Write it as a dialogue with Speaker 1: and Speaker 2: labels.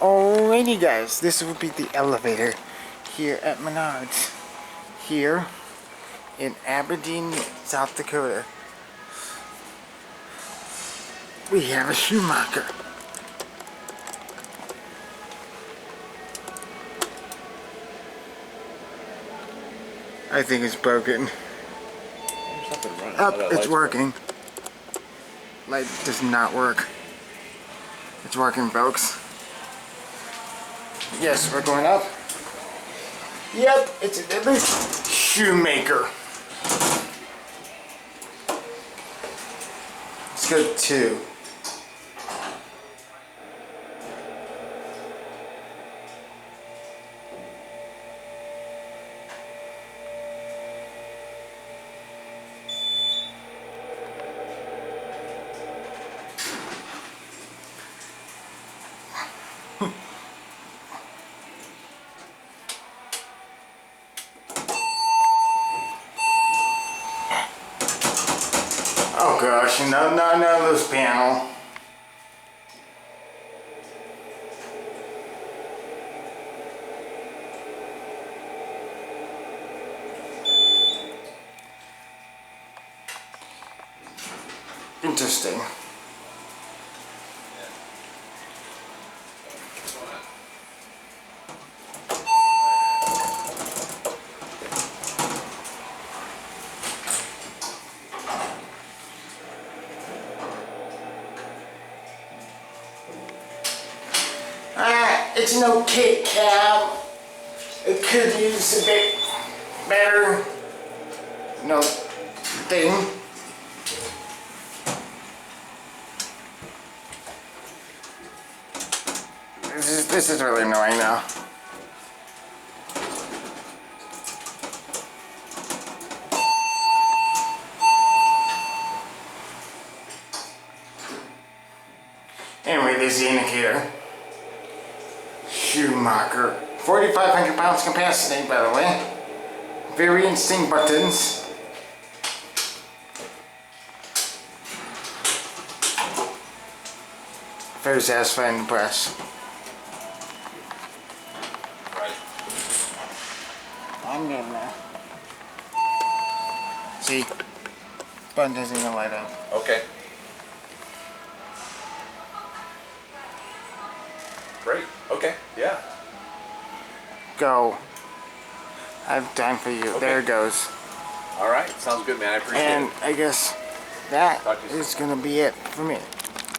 Speaker 1: Alrighty guys, this will be the elevator here at Menards, here in Aberdeen, South Dakota. We have a Schumacher. I think it's broken. Oh, it's working. Light does not work. It's working, folks. Yes, we're going up. Yep, it's a Schumacher. Let's go to 2. Oh gosh, no, this panel. Interesting. It's an okay cab. It could use a bit better, thing. This is really annoying now. Anyway, there's the indicator. Schumacher. 4,500 pounds capacity, by the way. Very interesting buttons. Very satisfying to press.
Speaker 2: Right.
Speaker 1: I'm getting there. See? Button doesn't even light up.
Speaker 2: Okay. Great. Okay. Yeah.
Speaker 1: Go. I have time for you.
Speaker 2: Okay.
Speaker 1: There it goes.
Speaker 2: All right. Sounds good, man. I appreciate
Speaker 1: And
Speaker 2: it.
Speaker 1: I guess that
Speaker 2: Talk to you soon.
Speaker 1: is going to be it for me.